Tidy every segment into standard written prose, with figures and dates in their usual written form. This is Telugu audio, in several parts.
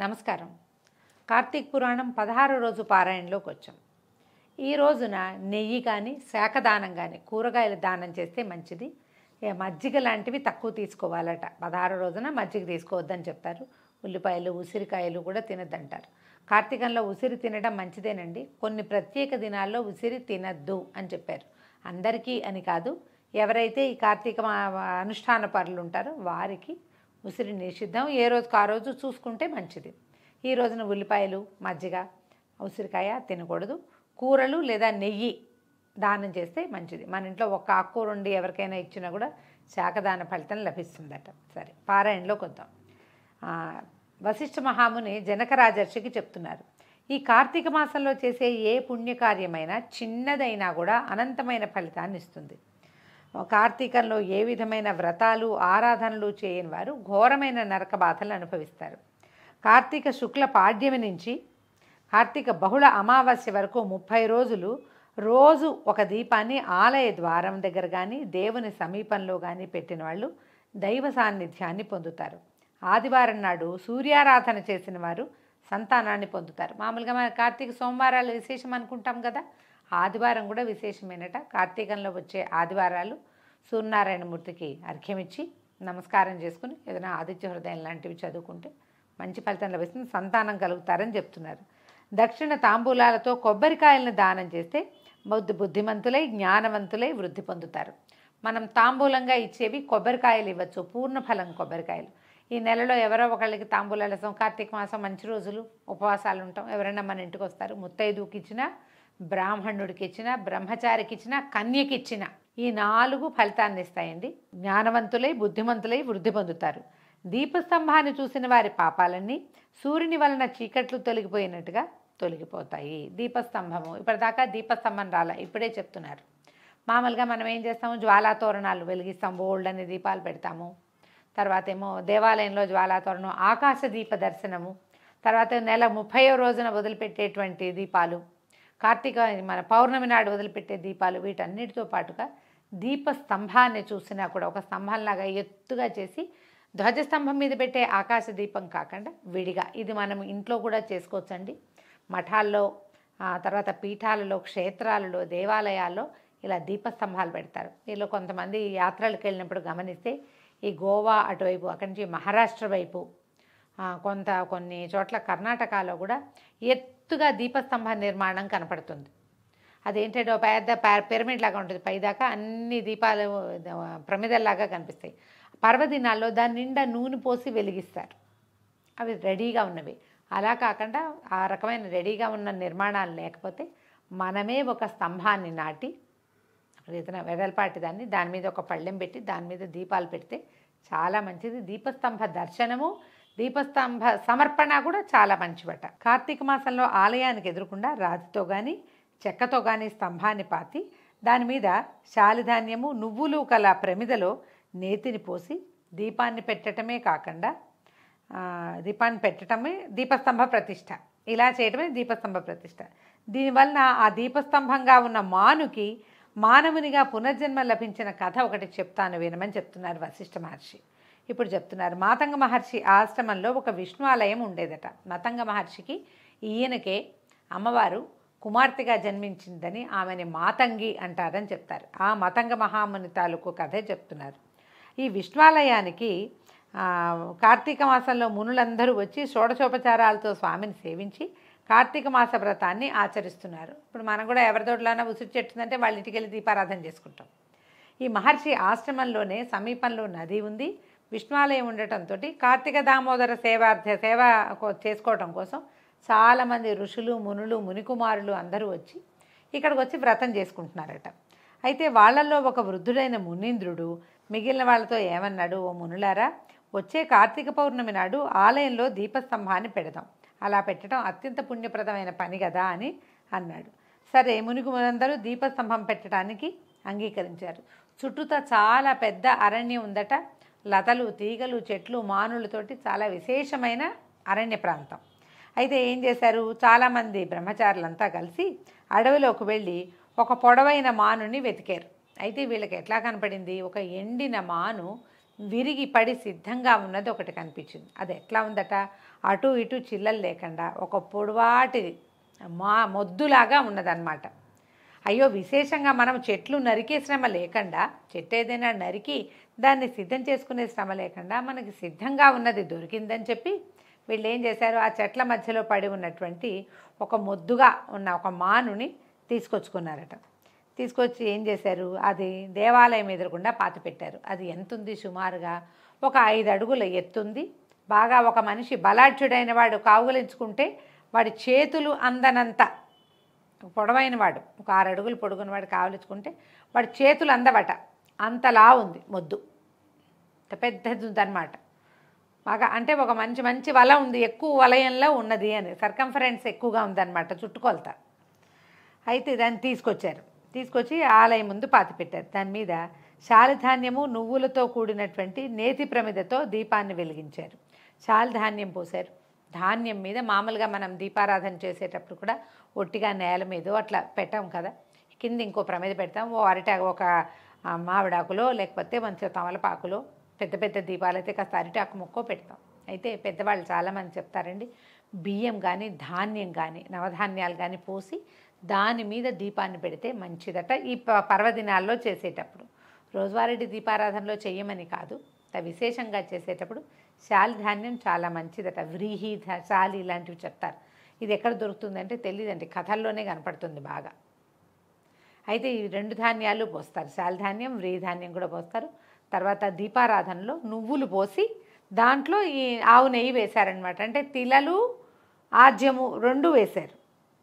నమస్కారం. కార్తీక పురాణం 16 రోజు పారాయణలోకి వచ్చాం. ఈ రోజున నెయ్యి కానీ శాఖదానం కానీ కూరగాయల దానం చేస్తే మంచిది. మజ్జిగ లాంటివి తక్కువ తీసుకోవాలట. 16 రోజున మజ్జిగ తీసుకోవద్దని చెప్తారు. ఉల్లిపాయలు ఉసిరికాయలు కూడా తినద్దంటారు. కార్తీకంలో ఉసిరి తినడం మంచిదేనండి. కొన్ని ప్రత్యేక దినాల్లో ఉసిరి తినద్దు అని చెప్పారు. అందరికీ అని కాదు, ఎవరైతే ఈ కార్తీక అనుష్ఠాన పరులు ఉంటారో వారికి ఉసిరి నిషిద్ధం. ఏ రోజుకు ఆ రోజు చూసుకుంటే మంచిది. ఈ రోజున ఉల్లిపాయలు మజ్జిగ ఉసిరికాయ తినకూడదు. కూరలు లేదా నెయ్యి దానం చేస్తే మంచిది. మన ఇంట్లో ఒక ఆకుకూర ఉండి ఎవరికైనా ఇచ్చినా కూడా శాఖదాన ఫలితం లభిస్తుందట. సరే, పారాయణలోకి వద్దాం. వశిష్ఠ మహాముని జనక రాజర్షికి చెప్తున్నారు, ఈ కార్తీక మాసంలో చేసే ఏ పుణ్యకార్యమైనా చిన్నదైనా కూడా అనంతమైన ఫలితాన్ని ఇస్తుంది. కార్తీకంలో ఏ విధమైన వ్రతాలు ఆరాధనలు చేయని వారు ఘోరమైన నరక బాధలను అనుభవిస్తారు. కార్తీక శుక్ల పాడ్యమి నుంచి కార్తీక బహుళ అమావాస్య వరకు 30 రోజులు రోజు ఒక దీపాన్ని ఆలయ ద్వారం దగ్గర కానీ దేవుని సమీపంలో కానీ పెట్టిన వాళ్ళు దైవ సాన్నిధ్యాన్ని పొందుతారు. ఆదివారం నాడు సూర్యారాధన చేసిన వారు సంతానాన్ని పొందుతారు. మామూలుగా మన కార్తీక సోమవారాలు విశేషం అనుకుంటాం కదా, ఆదివారం కూడా విశేషమేనట. కార్తీకంలో వచ్చే ఆదివారాలు సూర్యనారాయణమూర్తికి అర్ఘ్యమిచ్చి నమస్కారం చేసుకుని ఏదైనా ఆదిత్య హృదయం లాంటివి చదువుకుంటే మంచి ఫలితం లభిస్తుంది, సంతానం కలుగుతారని చెప్తున్నారు. దక్షిణ తాంబూలాలతో కొబ్బరికాయలను దానం చేస్తే బుద్ధిమంతులై జ్ఞానవంతులై వృద్ధి పొందుతారు. మనం తాంబూలంగా ఇచ్చేవి కొబ్బరికాయలు ఇవ్వచ్చు, పూర్ణఫలం కొబ్బరికాయలు. ఈ నెలలో ఎవరో ఒకళ్ళకి తాంబూలాలసం, కార్తీక మాసం మంచి రోజులు ఉపవాసాలు ఉంటాం, ఎవరైనా మన ఇంటికి వస్తారు. ముత్తైదుకి ఇచ్చినా, బ్రాహ్మణుడికి ఇచ్చినా, బ్రహ్మచారికి ఇచ్చినా, కన్యకి ఇచ్చినా ఈ 4 ఫలితాన్ని ఇస్తాయండి. జ్ఞానవంతులై బుద్ధిమంతులై వృద్ధి పొందుతారు. దీపస్తంభాన్ని చూసిన వారి పాపాలన్నీ సూర్యుని వలన చీకట్లు తొలగిపోయినట్టుగా తొలగిపోతాయి. దీపస్తంభము ఇప్పటిదాకా దీపస్తంభం రాలా, ఇప్పుడే చెప్తున్నారు. మామూలుగా మనం ఏం చేస్తాము, జ్వాలాతోరణాలు వెలిగిస్తాం, బోల్డ్ అనే దీపాలు పెడతాము. తర్వాత ఏమో దేవాలయంలో జ్వాలాతోరణం, ఆకాశ దీప దర్శనము, తర్వాత నెల 30వ రోజున వదిలిపెట్టేటువంటి దీపాలు, కార్తీక మన పౌర్ణమి నాడు వదిలిపెట్టే దీపాలు, వీటన్నిటితో పాటుగా దీపస్తంభాన్ని చూసినా కూడా ఒక స్తంభంలాగా ఎత్తుగా చేసి ధ్వజస్తంభం మీద పెట్టే ఆకాశ దీపం కాకుండా విడిగా, ఇది మనం ఇంట్లో కూడా చేసుకోవచ్చండి. మఠాల్లో, తర్వాత పీఠాలలో, క్షేత్రాలలో, దేవాలయాల్లో ఇలా దీపస్తంభాలు పెడతారు. వీళ్ళు కొంతమంది యాత్రలకు వెళ్ళినప్పుడు గమనిస్తే ఈ గోవా అటువైపు, అక్కడి నుంచి మహారాష్ట్ర వైపు, కొన్ని చోట్ల కర్ణాటకలో కూడా ఎత్తుగా దీపస్తంభ నిర్మాణం కనపడుతుంది. అదేంటంటే పెద్ద పిరమిడ్ లాగా ఉంటుంది, పైదాకా అన్ని దీపాలు ప్రమిదల్లాగా కనిపిస్తాయి. పర్వదినాల్లో దాని నిండా నూనె పోసి వెలిగిస్తారు. అవి రెడీగా ఉన్నవి. అలా కాకుండా ఆ రకమైన రెడీగా ఉన్న నిర్మాణాలు లేకపోతే మనమే ఒక స్తంభాన్ని నాటి ఏదైనా వెడల్పాటి దాని మీద ఒక పళ్ళెం పెట్టి దాని మీద దీపాలు పెడితే చాలా మంచిది. దీపస్తంభ దర్శనము, దీపస్తంభ సమర్పణ కూడా చాలా మంచివట. కార్తీక మాసంలో ఆలయానికి ఎదురుకుండా రాతితో కానీ చెక్కతో కానీ స్తంభాన్ని పాతి దాని మీద శాలిధాన్యము నువ్వులు కల ప్రమిదలో నేతిని పోసి దీపాన్ని పెట్టడమే కాకుండా దీపస్తంభ ప్రతిష్ఠ, ఇలా చేయడమే దీపస్తంభ ప్రతిష్ఠ. దీనివలన ఆ దీపస్తంభంగా ఉన్న మానుకి మానవునిగా పునర్జన్మ లభించిన కథ ఒకటి చెప్తాను వినమని చెప్తున్నారు వశిష్ఠ మహర్షి. ఇప్పుడు చెప్తున్నారు, మాతంగ మహర్షి ఆశ్రమంలో ఒక విష్ణు ఆలయం ఉండేదట. మాతంగ మహర్షికి ఈయనకే అమ్మవారు కుమార్తెగా జన్మించిందని ఆమెని మాతంగి అంటారని చెప్తారు. ఆ మాతంగ మహాముని తాలూకు కథే చెప్తున్నారు. ఈ విష్ణువాలయానికి కార్తీక మాసంలో మునులందరూ వచ్చి షోడశోపచారాలతో స్వామిని సేవించి కార్తీక మాస వ్రతాన్ని ఆచరిస్తున్నారు. ఇప్పుడు మనం కూడా ఎవరితోటిలోనా ఉసిరి చెట్టుందంటే వాళ్ళ ఇంటికి వెళ్ళి దీపారాధన చేసుకుంటాం. ఈ మహర్షి ఆశ్రమంలోనే సమీపంలో నది ఉంది. విష్ణువాలయం ఉండటంతో కార్తీక దామోదర సేవ చేసుకోవటం కోసం చాలామంది ఋషులు, మునులు, మునికుమారులు అందరూ వచ్చి ఇక్కడికి వచ్చి వ్రతం చేసుకుంటున్నారట. అయితే వాళ్ళల్లో ఒక వృద్ధుడైన మునీంద్రుడు మిగిలిన వాళ్ళతో ఏమన్నాడు, ఓ మునులారా, వచ్చే కార్తీక పౌర్ణమి నాడు ఆలయంలో దీపస్తంభాన్ని పెడదాం, అలా పెట్టడం అత్యంత పుణ్యప్రదమైన పని కదా అని అన్నాడు. సరే, మునులందరూ దీపస్తంభం పెట్టడానికి అంగీకరించారు. చుట్టూతా చాలా పెద్ద అరణ్యం ఉందట. లతలు, తీగలు, చెట్లు, మానులతోటి చాలా విశేషమైన అరణ్య ప్రాంతం. అయితే ఏం చేశారు, చాలామంది బ్రహ్మచారులంతా కలిసి అడవిలోకి వెళ్ళి ఒక పొడవైన మానుని వెతికారు. అయితే వీళ్ళకి ఎట్లా కనపడింది, ఒక ఎండిన మాను విరిగి పడి సిద్ధంగా ఉన్నది ఒకటి కనిపించింది. అది ఎట్లా ఉందట, అటు ఇటు చిల్లలు లేకుండా ఒక పొడవాటి మొద్దులాగా ఉన్నదన్నమాట. అయ్యో, విశేషంగా మనం చెట్లు నరికే శ్రమ లేకుండా, చెట్టు ఏదైనా నరికి దాన్ని సిద్ధం చేసుకునే శ్రమ లేకుండా మనకి సిద్ధంగా ఉన్నది దొరికిందని చెప్పి వీళ్ళు ఏం చేశారు, ఆ చెట్ల మధ్యలో పడి ఉన్నటువంటి ఒక మొద్దుగా ఉన్న ఒక మానుని తీసుకొచ్చుకున్నారట. తీసుకొచ్చి ఏం చేశారు, అది దేవాలయం ఎదురకుండా పాతి పెట్టారు. అది ఎంతుంది, సుమారుగా ఒక 5 అడుగుల ఎత్తుంది. బాగా ఒక మనిషి బలాఢ్యుడైన వాడు కావులించుకుంటే వాడి చేతులు అందనంత పొడవైన వాడు, ఒక 6 అడుగులు పొడుగున వాడు కావలించుకుంటే వాడి చేతులు అందవట, అంతలా ఉంది మొద్దు. పెద్దది ఉందన్నమాట. బాగా అంటే ఒక మంచి వల ఉంది, ఎక్కువ వలయంలో ఉన్నది అని, సర్కంఫరెన్స్ ఎక్కువగా ఉందన్నమాట చుట్టుకొలత. అయితే దాన్ని తీసుకొచ్చి ఆలయం ముందు పాతిపెట్టారు. దాని మీద శాలిధాన్యము నువ్వులతో కూడినటువంటి నేతి ప్రమిదతో దీపాన్ని వెలిగించారు. శాలిధాన్యం పోశారు. ధాన్యం మీద మామూలుగా మనం దీపారాధన చేసేటప్పుడు కూడా ఒట్టిగా నేల మీదో అట్లా పెట్టాం కదా, కింద ఇంకో ప్రమిద పెడతాం. ఒక మామిడాకులో లేకపోతే మంచిగా తమలపాకులో, పెద్ద దీపాలు అయితే కాస్త అరిటాకు ముక్కో పెడతాం. అయితే పెద్దవాళ్ళు చాలామంది చెప్తారండి, బియ్యం కానీ ధాన్యం కానీ నవధాన్యాలు కానీ పోసి దాని మీద దీపాన్ని పెడితే మంచిదట. ఈ పర్వదినాల్లో చేసేటప్పుడు, రోజువారీ దీపారాధనలో చెయ్యమని కాదు, విశేషంగా చేసేటప్పుడు శాలిధాన్యం చాలా మంచిదట. వ్రీహి, శాలి ఇలాంటివి చెప్తారు. ఇది ఎక్కడ దొరుకుతుందంటే తెలియదండి, కథల్లోనే కనపడుతుంది బాగా. అయితే ఈ 2 ధాన్యాలు పోస్తారు, శాలిధాన్యం వ్రీధాన్యం కూడా పోస్తారు. తర్వాత దీపారాధనలో నువ్వులు పోసి దాంట్లో ఈ ఆవు నెయ్యి వేశారనమాట. అంటే తిలలు ఆజ్యము 2 వేశారు.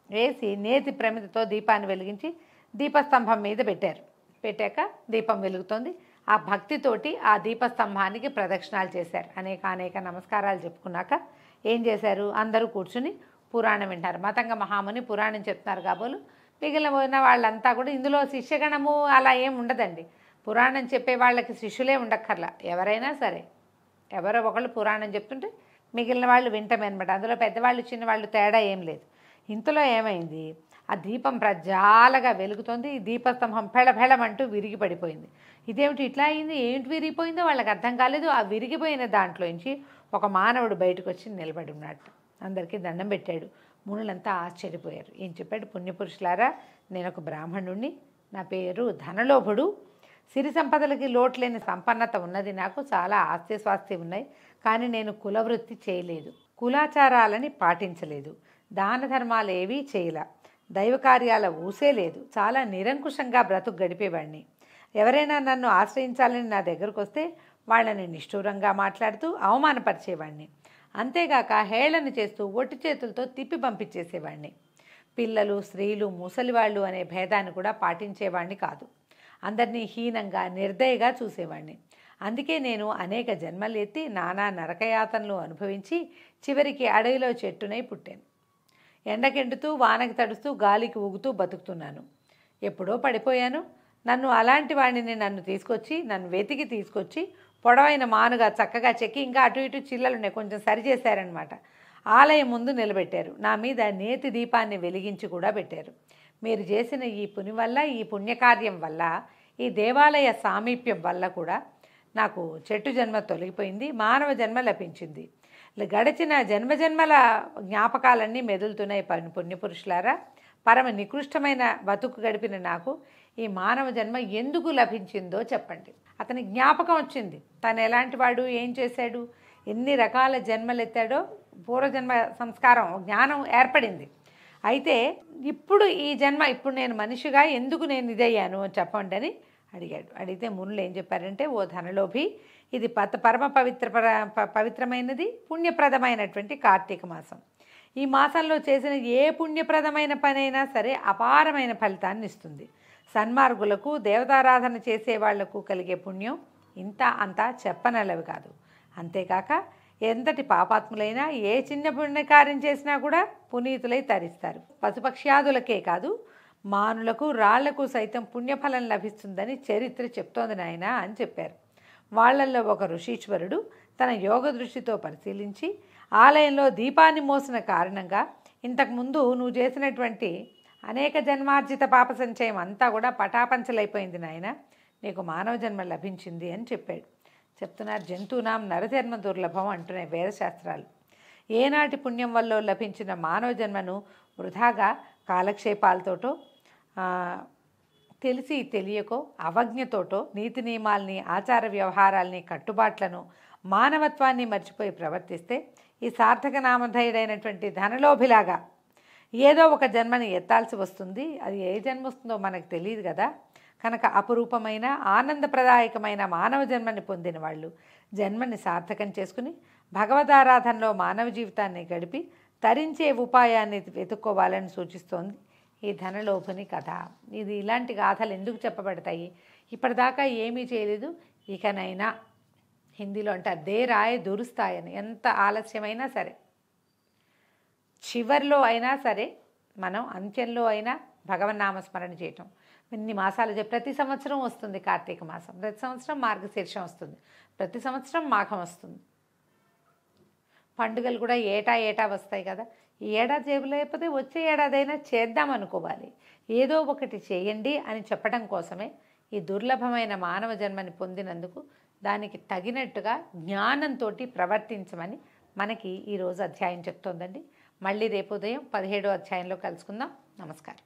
వేసి నేతి ప్రమిదతో దీపాన్ని వెలిగించి దీపస్తంభం మీద పెట్టాక దీపం వెలుగుతోంది. ఆ భక్తితోటి ఆ దీపస్తంభానికి ప్రదక్షిణాలు చేశారు. అనేక నమస్కారాలు చెప్పుకున్నాక ఏం చేశారు, అందరూ కూర్చుని పురాణం వింటారు. మతంగ మహాముని పురాణం చెప్తున్నారు కాబోలు మిగిలిన వాళ్ళంతా కూడా, ఇందులో శిష్యగణము అలా ఏం ఉండదండి. పురాణం చెప్పే వాళ్ళకి శిష్యులే ఉండక్కర్లా, ఎవరైనా సరే ఎవరో ఒకళ్ళు పురాణం చెప్తుంటే మిగిలిన వాళ్ళు వింటమే అనమాట. అందులో పెద్దవాళ్ళు చిన్నవాళ్ళు తేడా ఏం లేదు. ఇంతలో ఏమైంది, ఆ దీపం ప్రజ్వాలగా వెలుగుతోంది. ఈ దీపస్తంభం ఫెళఫెళమంటూ విరిగి పడిపోయింది. ఇదేమిటి ఇట్లా అయింది, ఏంటి విరిగిపోయిందో వాళ్ళకి అర్థం కాలేదు. ఆ విరిగిపోయిన దాంట్లోంచి ఒక మానవుడు బయటకు వచ్చి నిలబడి ఉన్నట్టు అందరికీ దండం పెట్టాడు. మునులంతా ఆశ్చర్యపోయారు. ఏం చెప్పాడు, పుణ్యపురుషులారా, నేను ఒక బ్రాహ్మణుణ్ణి, నా పేరు ధనలోభుడు, సిరి సంపదలకి లోట్లేని సంపన్నత ఉన్నది, నాకు చాలా ఆస్తి స్వాస్తి ఉన్నాయి, కానీ నేను కులవృత్తి చేయలేదు, కులాచారాలని పాటించలేదు, దాన ధర్మాలు ఏవీ చేయలా, దైవ కార్యాల ఊసే లేదు, చాలా నిరంకుశంగా బ్రతుకు గడిపేవాడిని. ఎవరైనా నన్ను ఆశ్రయించాలని నా దగ్గరకు వస్తే వాళ్ళని నిష్ఠూరంగా మాట్లాడుతూ అవమానపరిచేవాడిని. అంతేగాక హేళన చేస్తూ ఒట్టి చేతులతో తిప్పి పంపించేసేవాడిని. పిల్లలు, స్త్రీలు, ముసలివాళ్ళు అనే భేదాన్ని కూడా పాటించేవాడిని కాదు. అందరినీ హీనంగా, నిర్దయగా చూసేవాడిని. అందుకే నేను అనేక జన్మలు ఎత్తి నానా నరకయాతనలు అనుభవించి చివరికి అడవిలో చెట్టునై పుట్టాను. ఎండకెండుతూ, వానకి తడుస్తూ, గాలికి ఊగుతూ బతుకుతున్నాను. ఎప్పుడో పడిపోయాను. అలాంటి వాడిని నన్ను వెతికి తీసుకొచ్చి పొడవైన మానుగా చక్కగా చెక్కి, ఇంకా అటు ఇటు చిల్లలున్నాయి, కొంచెం సరిచేశారనమాట. ఆలయం ముందు నిలబెట్టారు. నా మీద నేతి దీపాన్ని వెలిగించి కూడా పెట్టారు. మీరు చేసిన ఈ వల్ల, ఈ పుణ్యకార్యం వల్ల, ఈ దేవాలయ సామీప్యం వల్ల కూడా నాకు చెట్టు జన్మ తొలగిపోయింది, మానవ జన్మ లభించింది. గడిచిన జన్మజన్మల జ్ఞాపకాలన్నీ మెదులుతున్నాయి. పుణ్యపురుషులారా, పరమ నికృష్టమైన బతుకు గడిపిన నాకు ఈ మానవ జన్మ ఎందుకు లభించిందో చెప్పండి. అతని జ్ఞాపకం వచ్చింది, తను ఎలాంటి వాడు, ఏం చేశాడు, ఎన్ని రకాల జన్మలు ఎత్తాడో, పూర్వజన్మ సంస్కారం, జ్ఞానం ఏర్పడింది. అయితే ఇప్పుడు ఈ జన్మ, ఇప్పుడు నేను మనిషిగా ఎందుకు నేను ఇదయ్యాను అని చెప్పండి అని అడిగాడు. అడిగితే మునులు ఏం చెప్పారంటే, ఓ ధనలోభి, ఇది పరమ పవిత్రమైనది, పుణ్యప్రదమైనటువంటి కార్తీక మాసం. ఈ మాసంలో చేసిన ఏ పుణ్యప్రదమైన పనైనా సరే అపారమైన ఫలితాన్ని ఇస్తుంది. సన్మార్గులకు, దేవతారాధన చేసేవాళ్లకు కలిగే పుణ్యం ఇంత అంతా చెప్పనలవి కాదు. అంతేకాక ఎంతటి పాపాత్ములైనా ఏ చిన్న పుణ్యకార్యం చేసినా కూడా పునీతులై తరిస్తారు. పశుపక్ష్యాదులకే కాదు, మానులకు, రాళ్లకు సైతం పుణ్యఫలం లభిస్తుందని చరిత్ర చెప్తోంది నాయన అని చెప్పారు. వాళ్లల్లో ఒక ఋషీశ్వరుడు తన యోగ దృష్టితో పరిశీలించి, ఆలయంలో దీపాన్ని మోసిన కారణంగా ఇంతకుముందు నువ్వు చేసినటువంటి అనేక జన్మార్జిత పాప సంచయం అంతా కూడా పటాపంచలైపోయింది నాయన, నీకు మానవ జన్మ లభించింది అని చెప్పాడు. చెప్తున్నారు. జంతువునాం నరజన్మ దుర్లభం అంటున్నాయి వేదశాస్త్రాలు. ఏనాటి పుణ్యం వల్ల లభించిన మానవ జన్మను వృధాగా కాలక్షేపాలతోటో తెలిసి తెలియకో అవజ్ఞతోటో నీతి నియమాల్ని ఆచార వ్యవహారాల్ని కట్టుబాట్లను మానవత్వాన్ని మర్చిపోయి ప్రవర్తిస్తే ఈ సార్థక నామధేయుడైనటువంటి ధనలోభిలాగా ఏదో ఒక జన్మని ఎత్తాల్సి వస్తుంది. అది ఏ జన్మ వస్తుందో మనకు తెలియదు కదా. కనుక అపురూపమైన ఆనందప్రదాయకమైన మానవ జన్మని పొందిన వాళ్ళు జన్మని సార్థకం చేసుకుని భగవదారాధనలో మానవ జీవితాన్ని గడిపి తరించే ఉపాయాన్ని వెతుక్కోవాలని సూచిస్తోంది ఈ ధనలోభుని కథ. ఇది ఇలాంటి గాథలు ఎందుకు చెప్పబడతాయి? ఇప్పటిదాకా ఏమీ చేయలేదు, ఇకనైనా హిందీలో అంటారు దేరాయ్ దురుస్తాయని. ఎంత ఆలస్యమైనా సరే, చివర్లో అయినా సరే, మనం అంత్యంలో అయినా భగవన్నామస్మరణ చేయటం. ఇన్ని మాసాలు ప్రతి సంవత్సరం వస్తుంది కార్తీక మాసం, ప్రతి సంవత్సరం మార్గశీర్షం వస్తుంది, ప్రతి సంవత్సరం మాఘం వస్తుంది. పండుగలు కూడా ఏటా వస్తాయి కదా. ఈ ఏడాది చేయలేకపోతే వచ్చే ఏడాదైనా చేద్దాం అనుకోవాలి. ఏదో ఒకటి చేయండి అని చెప్పడం కోసమే ఈ దుర్లభమైన మానవ జన్మని పొందినందుకు దానికి తగినట్టుగా జ్ఞానంతో ప్రవర్తించమని మనకి ఈరోజు అధ్యాయం చెప్తోందండి. మళ్ళీ రేపు ఉదయం 17వ అధ్యాయంలో కలుసుకుందాం. నమస్కారం.